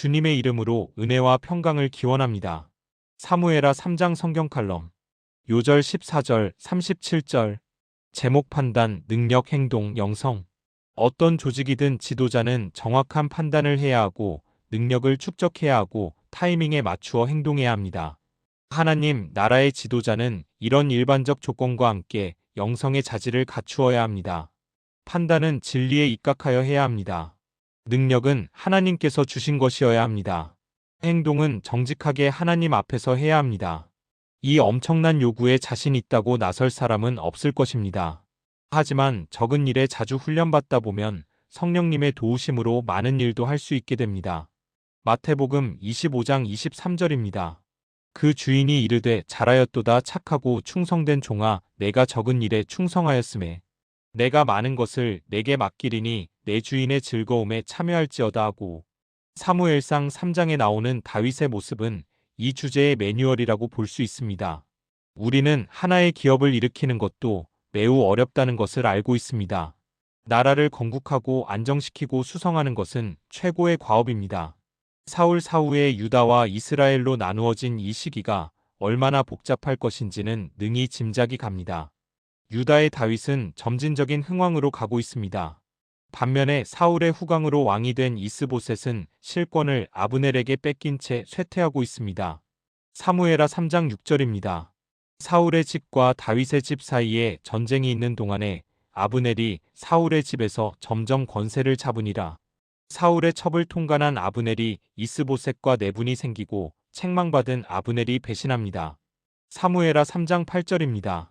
주님의 이름으로 은혜와 평강을 기원합니다. 사무엘하 3장 성경 칼럼. 요절 14절, 37절. 제목 판단, 능력, 행동, 영성. 어떤 조직이든 지도자는 정확한 판단을 해야 하고 능력을 축적해야 하고 타이밍에 맞추어 행동해야 합니다. 하나님 나라의 지도자는 이런 일반적 조건과 함께 영성의 자질을 갖추어야 합니다. 판단은 진리에 입각하여 해야 합니다. 능력은 하나님께서 주신 것이어야 합니다. 행동은 정직하게 하나님 앞에서 해야 합니다. 이 엄청난 요구에 자신 있다고 나설 사람은 없을 것입니다. 하지만 적은 일에 자주 훈련받다 보면 성령님의 도우심으로 많은 일도 할 수 있게 됩니다. 마태복음 25장 23절입니다. 그 주인이 이르되 잘하였도다 착하고 충성된 종아 내가 적은 일에 충성하였음에 내가 많은 것을 내게 맡기리니 내 주인의 즐거움에 참여할지어다 하고. 사무엘상 3장에 나오는 다윗의 모습은 이 주제의 매뉴얼이라고 볼 수 있습니다. 우리는 하나의 기업을 일으키는 것도 매우 어렵다는 것을 알고 있습니다. 나라를 건국하고 안정시키고 수성하는 것은 최고의 과업입니다. 사울 사후에 유다와 이스라엘로 나누어진 이 시기가 얼마나 복잡할 것인지는 능히 짐작이 갑니다. 유다의 다윗은 점진적인 흥왕으로 가고 있습니다. 반면에 사울의 후광으로 왕이 된 이스보셋은 실권을 아브넬에게 뺏긴 채 쇠퇴하고 있습니다. 사무엘하 3장 6절입니다. 사울의 집과 다윗의 집 사이에 전쟁이 있는 동안에 아브넬이 사울의 집에서 점점 권세를 잡으니라. 사울의 첩을 통관한 아브넬이 이스보셋과 내분이 생기고 책망받은 아브넬이 배신합니다. 사무엘하 3장 8절입니다.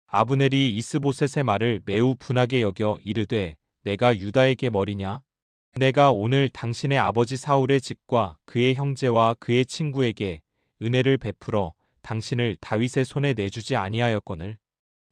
아브넬이 이스보셋의 말을 매우 분하게 여겨 이르되 내가 유다에게 머리냐? 내가 오늘 당신의 아버지 사울의 집과 그의 형제와 그의 친구에게 은혜를 베풀어 당신을 다윗의 손에 내주지 아니하였거늘.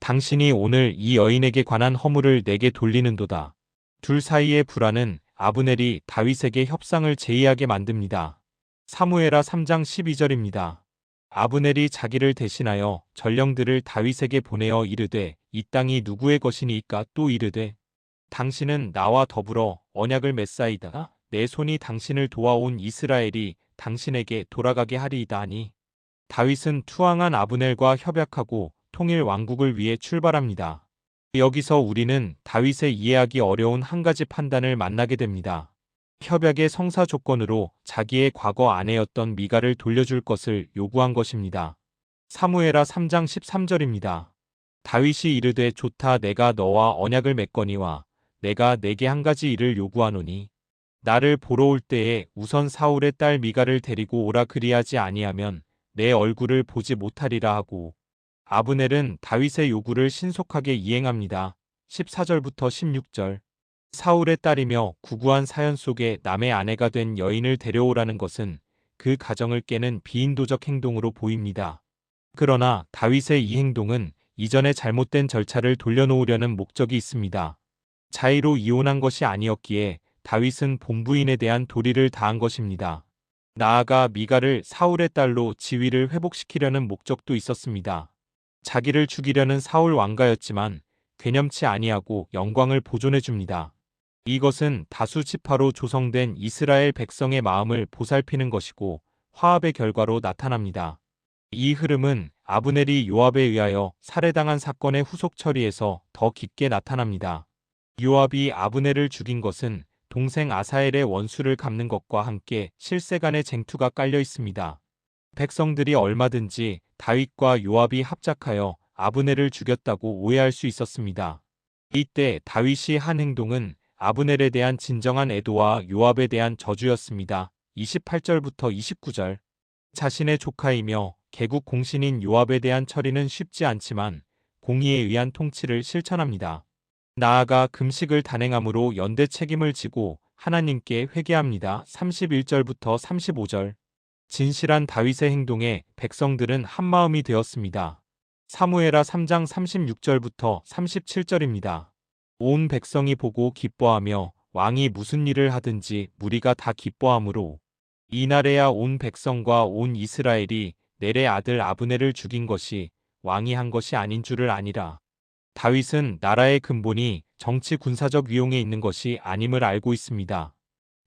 당신이 오늘 이 여인에게 관한 허물을 내게 돌리는도다. 둘 사이의 불화는 아브넬이 다윗에게 협상을 제의하게 만듭니다. 사무엘하 3장 12절입니다. 아브넬이 자기를 대신하여 전령들을 다윗에게 보내어 이르되 이 땅이 누구의 것이니이까 또 이르되 당신은 나와 더불어 언약을 맺사이다. 내 손이 당신을 도와온 이스라엘이 당신에게 돌아가게 하리이다 하니. 다윗은 투항한 아브넬과 협약하고 통일 왕국을 위해 출발합니다. 여기서 우리는 다윗의 이해하기 어려운 한 가지 판단을 만나게 됩니다. 협약의 성사 조건으로 자기의 과거 아내였던 미갈을 돌려줄 것을 요구한 것입니다. 사무엘하 3장 13절입니다. 다윗이 이르되 좋다 내가 너와 언약을 맺거니와 내가 내게 한 가지 일을 요구하노니 나를 보러 올 때에 우선 사울의 딸 미갈을 데리고 오라 그리하지 아니하면 내 얼굴을 보지 못하리라 하고. 아브넬은 다윗의 요구를 신속하게 이행합니다. 14절부터 16절. 사울의 딸이며 구구한 사연 속에 남의 아내가 된 여인을 데려오라는 것은 그 가정을 깨는 비인도적 행동으로 보입니다. 그러나 다윗의 이 행동은 이전의 잘못된 절차를 돌려놓으려는 목적이 있습니다. 자의로 이혼한 것이 아니었기에 다윗은 본부인에 대한 도리를 다한 것입니다. 나아가 미갈을 사울의 딸로 지위를 회복시키려는 목적도 있었습니다. 자기를 죽이려는 사울 왕가였지만 괴념치 아니하고 영광을 보존해 줍니다. 이것은 다수 지파로 조성된 이스라엘 백성의 마음을 보살피는 것이고 화합의 결과로 나타납니다. 이 흐름은 아브넬이 요압에 의하여 살해당한 사건의 후속 처리에서 더 깊게 나타납니다. 요압이 아브넬을 죽인 것은 동생 아사엘의 원수를 갚는 것과 함께 실세 간의 쟁투가 깔려 있습니다. 백성들이 얼마든지 다윗과 요압이 합작하여 아브넬을 죽였다고 오해할 수 있었습니다. 이때 다윗이 한 행동은 아브넬에 대한 진정한 애도와 요압에 대한 저주였습니다. 28절부터 29절. 자신의 조카이며 개국 공신인 요압에 대한 처리는 쉽지 않지만 공의에 의한 통치를 실천합니다. 나아가 금식을 단행함으로 연대 책임을 지고 하나님께 회개합니다. 31절부터 35절. 진실한 다윗의 행동에 백성들은 한마음이 되었습니다. 사무엘하 3장 36절부터 37절입니다. 온 백성이 보고 기뻐하며 왕이 무슨 일을 하든지 무리가 다 기뻐하므로 이날에야 온 백성과 온 이스라엘이 넬의 아들 아브넬을 죽인 것이 왕이 한 것이 아닌 줄을 아니라. 다윗은 나라의 근본이 정치 군사적 위용에 있는 것이 아님을 알고 있습니다.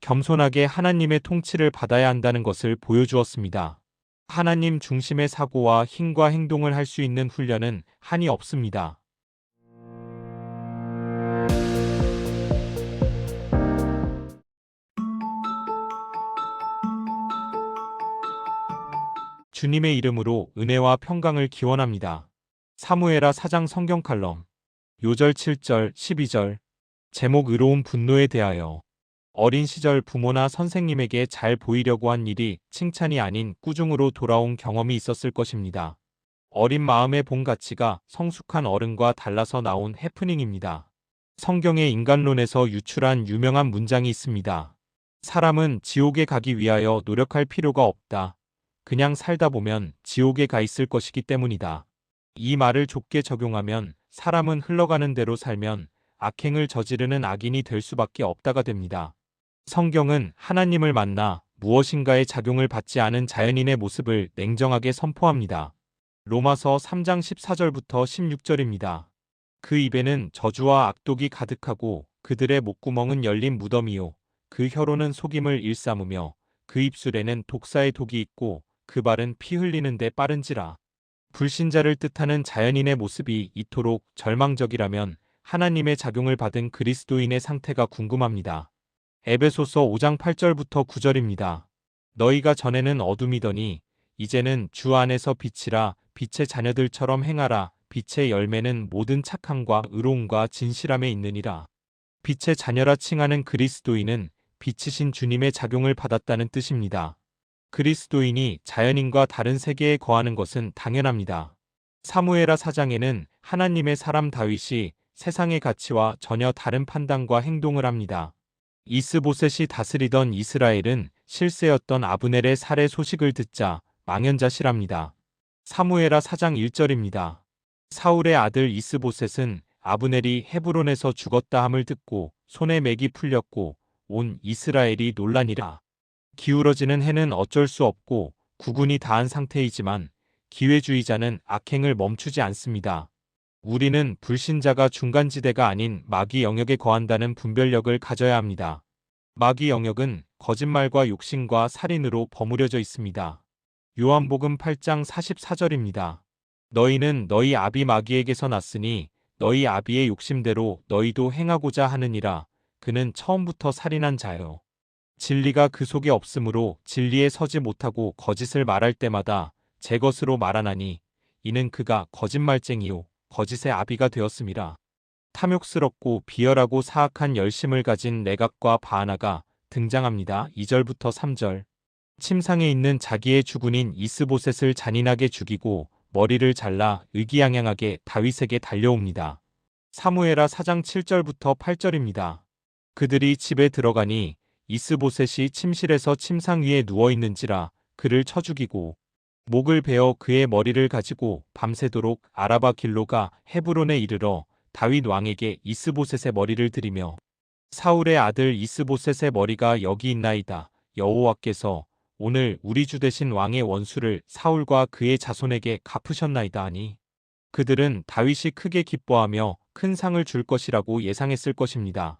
겸손하게 하나님의 통치를 받아야 한다는 것을 보여주었습니다. 하나님 중심의 사고와 힘과 행동을 할 수 있는 훈련은 한이 없습니다. 주님의 이름으로 은혜와 평강을 기원합니다. 사무엘하 4장 성경 칼럼 요절 7절 12절 제목 의로운 분노에 대하여 어린 시절 부모나 선생님에게 잘 보이려고 한 일이 칭찬이 아닌 꾸중으로 돌아온 경험이 있었을 것입니다. 어린 마음의 본 가치가 성숙한 어른과 달라서 나온 해프닝입니다. 성경의 인간론에서 유출한 유명한 문장이 있습니다. 사람은 지옥에 가기 위하여 노력할 필요가 없다. 그냥 살다 보면 지옥에 가 있을 것이기 때문이다. 이 말을 좁게 적용하면 사람은 흘러가는 대로 살면 악행을 저지르는 악인이 될 수밖에 없다가 됩니다. 성경은 하나님을 만나 무엇인가의 작용을 받지 않은 자연인의 모습을 냉정하게 선포합니다. 로마서 3장 14절부터 16절입니다. 그 입에는 저주와 악독이 가득하고 그들의 목구멍은 열린 무덤이요 그 혀로는 속임을 일삼으며 그 입술에는 독사의 독이 있고 그 발은 피 흘리는데 빠른지라. 불신자를 뜻하는 자연인의 모습이 이토록 절망적이라면 하나님의 작용을 받은 그리스도인의 상태가 궁금합니다. 에베소서 5장 8절부터 9절입니다. 너희가 전에는 어둠이더니 이제는 주 안에서 빛이라. 빛의 자녀들처럼 행하라. 빛의 열매는 모든 착함과 의로움과 진실함에 있느니라. 빛의 자녀라 칭하는 그리스도인은 빛이신 주님의 작용을 받았다는 뜻입니다. 그리스도인이 자연인과 다른 세계에 거하는 것은 당연합니다. 사무엘하 4장에는 하나님의 사람 다윗이 세상의 가치와 전혀 다른 판단과 행동을 합니다. 이스보셋이 다스리던 이스라엘은 실세였던 아브넬의 살해 소식을 듣자 망연자실합니다. 사무엘하 4장 1절입니다. 사울의 아들 이스보셋은 아브넬이 헤브론에서 죽었다 함을 듣고 손에 맥이 풀렸고 온 이스라엘이 놀라니라. 기울어지는 해는 어쩔 수 없고 국운이 다한 상태이지만 기회주의자는 악행을 멈추지 않습니다. 우리는 불신자가 중간지대가 아닌 마귀 영역에 거한다는 분별력을 가져야 합니다. 마귀 영역은 거짓말과 욕심과 살인으로 버무려져 있습니다. 요한복음 8장 44절입니다. 너희는 너희 아비 마귀에게서 났으니 너희 아비의 욕심대로 너희도 행하고자 하느니라. 그는 처음부터 살인한 자요. 진리가 그 속에 없으므로 진리에 서지 못하고 거짓을 말할 때마다 제 것으로 말하나니 이는 그가 거짓말쟁이요 거짓의 아비가 되었음이라. 탐욕스럽고 비열하고 사악한 열심을 가진 내각과 바하나가 등장합니다. 2절부터 3절. 침상에 있는 자기의 주군인 이스보셋을 잔인하게 죽이고 머리를 잘라 의기양양하게 다윗에게 달려옵니다. 사무엘하 4장 7절부터 8절입니다. 그들이 집에 들어가니 이스보셋이 침실에서 침상 위에 누워 있는지라 그를 쳐 죽이고 목을 베어 그의 머리를 가지고 밤새도록 아라바 길로 가 헤브론에 이르러 다윗 왕에게 이스보셋의 머리를 드리며 사울의 아들 이스보셋의 머리가 여기 있나이다. 여호와께서 오늘 우리 주 대신 왕의 원수를 사울과 그의 자손에게 갚으셨나이다 하니 그들은 다윗이 크게 기뻐하며 큰 상을 줄 것이라고 예상했을 것입니다.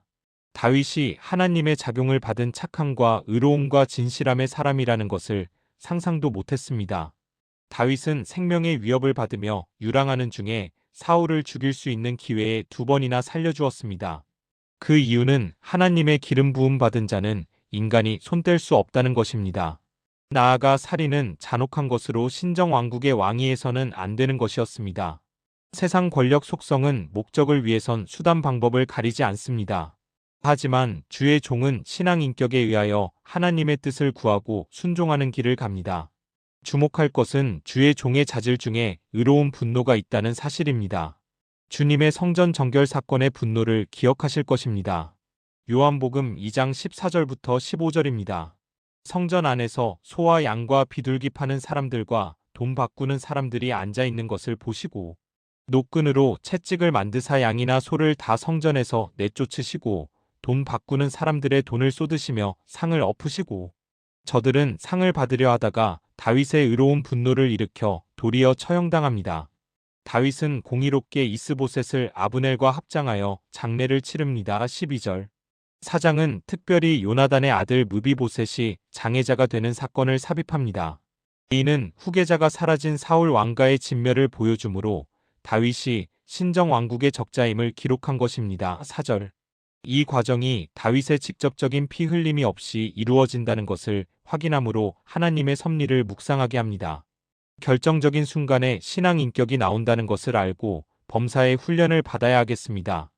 다윗이 하나님의 작용을 받은 착함과 의로움과 진실함의 사람이라는 것을 상상도 못했습니다. 다윗은 생명의 위협을 받으며 유랑하는 중에 사울을 죽일 수 있는 기회에 2번이나 살려주었습니다. 그 이유는 하나님의 기름 부음 받은 자는 인간이 손댈 수 없다는 것입니다. 나아가 살인은 잔혹한 것으로 신정왕국의 왕위에서는 안 되는 것이었습니다. 세상 권력 속성은 목적을 위해선 수단 방법을 가리지 않습니다. 하지만 주의 종은 신앙 인격에 의하여 하나님의 뜻을 구하고 순종하는 길을 갑니다. 주목할 것은 주의 종의 자질 중에 의로운 분노가 있다는 사실입니다. 주님의 성전 정결 사건의 분노를 기억하실 것입니다. 요한복음 2장 14절부터 15절입니다. 성전 안에서 소와 양과 비둘기 파는 사람들과 돈 바꾸는 사람들이 앉아 있는 것을 보시고 노끈으로 채찍을 만드사 양이나 소를 다 성전에서 내쫓으시고 돈 바꾸는 사람들의 돈을 쏟으시며 상을 엎으시고 저들은 상을 받으려 하다가 다윗의 의로운 분노를 일으켜 도리어 처형당합니다. 다윗은 공의롭게 이스보셋을 아브넬과 합장하여 장례를 치릅니다. 12절. 4장은 특별히 요나단의 아들 무비보셋이 장애자가 되는 사건을 삽입합니다. 이는 후계자가 사라진 사울 왕가의 진멸을 보여주므로 다윗이 신정 왕국의 적자임을 기록한 것입니다. 4절. 이 과정이 다윗의 직접적인 피 흘림이 없이 이루어진다는 것을 확인하므로 하나님의 섭리를 묵상하게 합니다. 결정적인 순간에 신앙 인격이 나온다는 것을 알고 범사의 훈련을 받아야 하겠습니다.